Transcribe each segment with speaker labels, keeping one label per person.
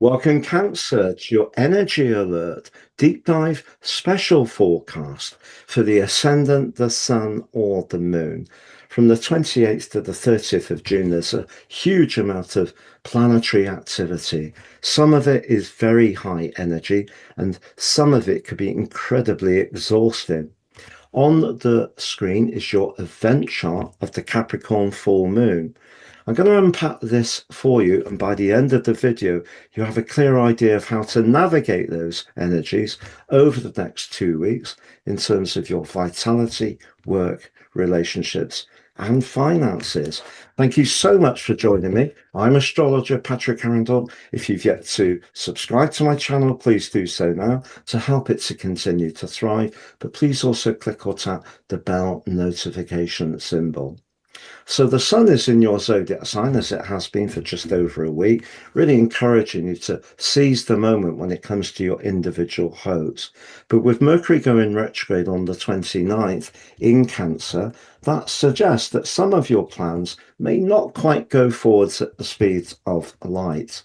Speaker 1: Welcome, Cancer, to your energy alert, deep dive special forecast for the ascendant, the sun, or the moon. From the 28th to the 30th of June, there's a huge amount of planetary activity. Some of it is very high energy, and some of it could be incredibly exhausting. On the screen is your event chart of the Capricorn full moon. I'm going to unpack this for you, and by the end of the video, you have a clear idea of how to navigate those energies over the next 2 weeks in terms of your vitality, work, relationships, and finances. Thank you so much for joining me. I'm astrologer Patrick Arundell. If you've yet to subscribe to my channel, please do so now to help it to continue to thrive. But please also click or tap the bell notification symbol. So the sun is in your zodiac sign, as it has been for just over a week, really encouraging you to seize the moment when it comes to your individual hopes. But with Mercury going retrograde on the 29th in Cancer, that suggests that some of your plans may not quite go forwards at the speed of light.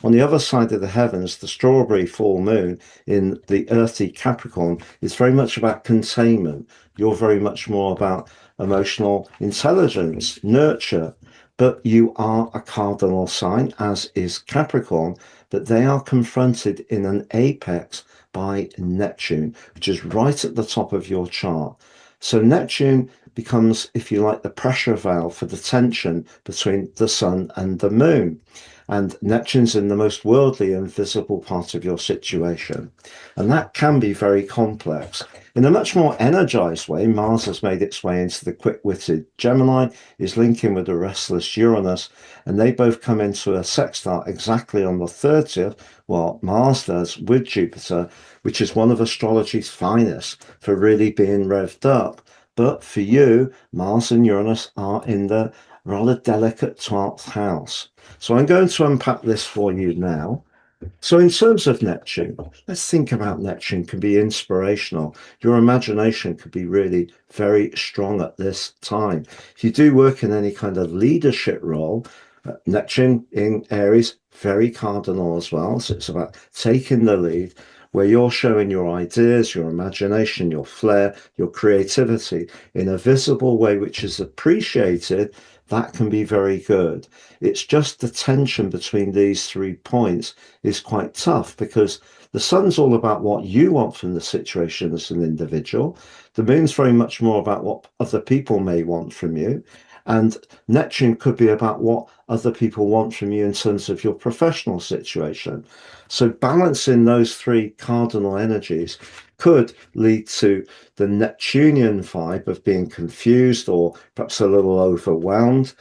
Speaker 1: On the other side of the heavens, the strawberry full moon in the earthy Capricorn is very much about containment. You're very much more about emotional intelligence, nurture, but you are a cardinal sign, as is Capricorn, but they are confronted in an apex by Neptune, which is right at the top of your chart. So Neptune becomes, if you like, the pressure valve for the tension between the sun and the moon. And Neptune's in the most worldly and visible part of your situation. And that can be very complex. In a much more energized way, Mars has made its way into the quick-witted Gemini, is linking with the restless Uranus, and they both come into a sextile exactly on the 30th, what Mars does with Jupiter, which is one of astrology's finest for really being revved up. But for you, Mars and Uranus are in the rather delicate 12th house. So I'm going to unpack this for you now. So in terms of Neptune, let's think about Neptune can be inspirational. Your imagination could be really very strong at this time. If you do work in any kind of leadership role, Neptune in Aries, very cardinal as well. So it's about taking the lead, where you're showing your ideas, your imagination, your flair, your creativity in a visible way, which is appreciated. That can be very good. It's just the tension between these 3 points is quite tough, because the sun's all about what you want from the situation as an individual. The moon's very much more about what other people may want from you. And Neptune could be about what other people want from you in terms of your professional situation. So balancing those 3 cardinal energies could lead to the Neptunian vibe of being confused or perhaps a little overwhelmed.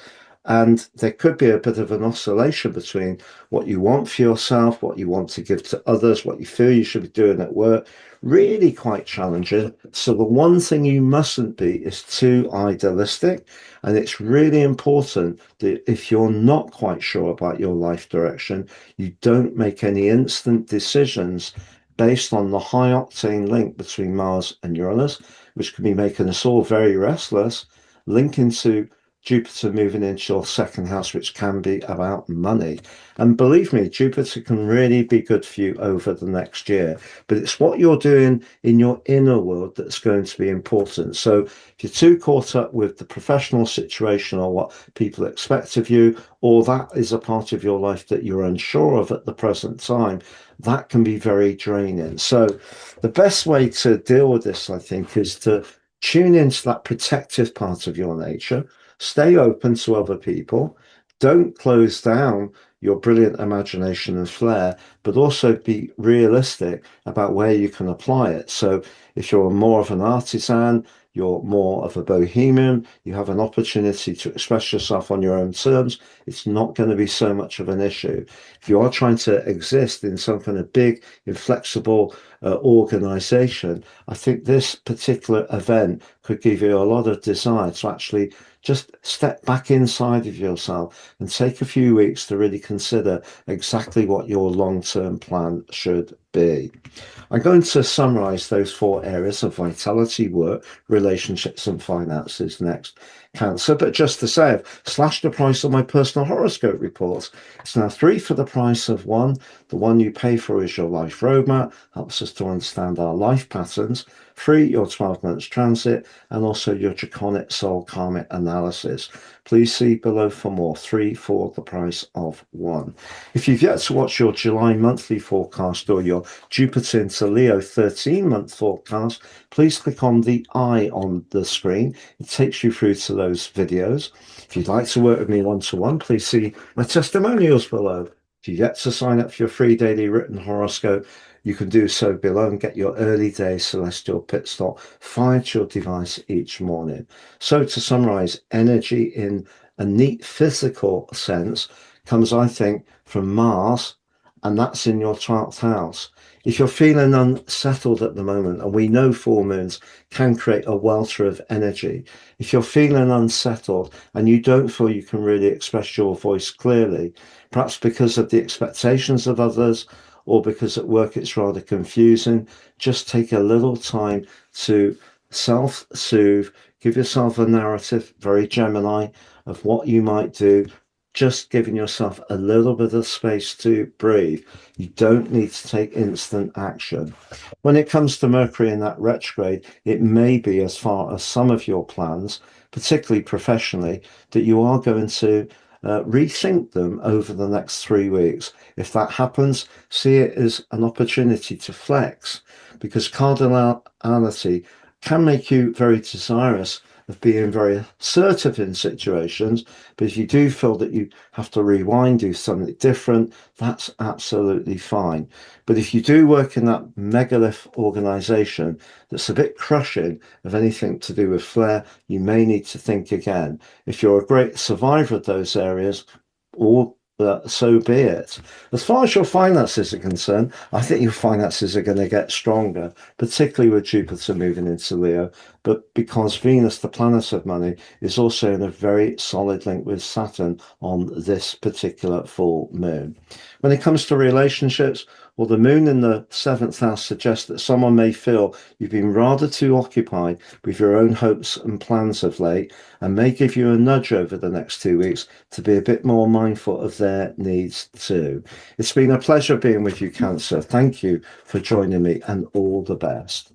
Speaker 1: And there could be a bit of an oscillation between what you want for yourself, what you want to give to others, what you feel you should be doing at work. Really quite challenging. So the one thing you mustn't be is too idealistic. And it's really important that if you're not quite sure about your life direction, you don't make any instant decisions based on the high octane link between Mars and Uranus, which can be making us all very restless, linking to Jupiter moving into your second house, which can be about money. And believe me, Jupiter can really be good for you over the next year. But it's what you're doing in your inner world that's going to be important. So if you're too caught up with the professional situation or what people expect of you, or that is a part of your life that you're unsure of at the present time, that can be very draining. So the best way to deal with this, I think, is to tune into that protective part of your nature. Stay open to other people. Don't close down your brilliant imagination and flair, but also be realistic about where you can apply it. So if you're more of an artisan, you're more of a bohemian, you have an opportunity to express yourself on your own terms, it's not going to be so much of an issue. If you are trying to exist in some kind of big, inflexible organization, I think this particular event could give you a lot of desire to actually just step back inside of yourself and take a few weeks to really consider exactly what your long-term plan should be. I'm going to summarize those 4 areas of vitality, work, relationships, and finances next, Cancer. But just to say, I've slashed the price of my personal horoscope reports. It's now 3 for the price of 1. The one you pay for is your life roadmap, helps us to understand our life patterns. 3, your 12 months transit, and also your draconic soul karmic analysis. Please see below for more. 3 for the price of 1. If you've yet to watch your July monthly forecast or your Jupiter into Leo 13-month forecast, please click on the eye on the screen. It takes you through to those videos. If you'd like to work with me one-to-one, please see my testimonials below. If you've yet to sign up for your free daily written horoscope, you can do so below and get your early day celestial pit stop fired to your device each morning. So to summarize, energy in a neat physical sense comes, I think, from Mars, and that's in your 12th house. If you're feeling unsettled at the moment, and we know full moons can create a welter of energy, if you're feeling unsettled and you don't feel you can really express your voice clearly, perhaps because of the expectations of others, or because at work it's rather confusing, just take a little time to self-soothe, give yourself a narrative, very Gemini, of what you might do, just giving yourself a little bit of space to breathe. You don't need to take instant action. When it comes to Mercury in that retrograde, it may be as far as some of your plans, particularly professionally, that you are going to rethink them over the next 3 weeks. If that happens, see it as an opportunity to flex, because cardinality can make you very desirous of being very assertive in situations, but if you do feel that you have to rewind, do something different, that's absolutely fine. But if you do work in that megalith organization that's a bit crushing of anything to do with flair, you may need to think again. If you're a great survivor of those areas, or so be it. As far as your finances are concerned, I think your finances are going to get stronger, particularly with Jupiter moving into Leo, but because Venus, the planet of money, is also in a very solid link with Saturn on this particular full moon. When it comes to relationships, well, the moon in the 7th house suggests that someone may feel you've been rather too occupied with your own hopes and plans of late, and may give you a nudge over the next 2 weeks to be a bit more mindful of their needs too. It's been a pleasure being with you, Cancer. Thank you for joining me, and all the best.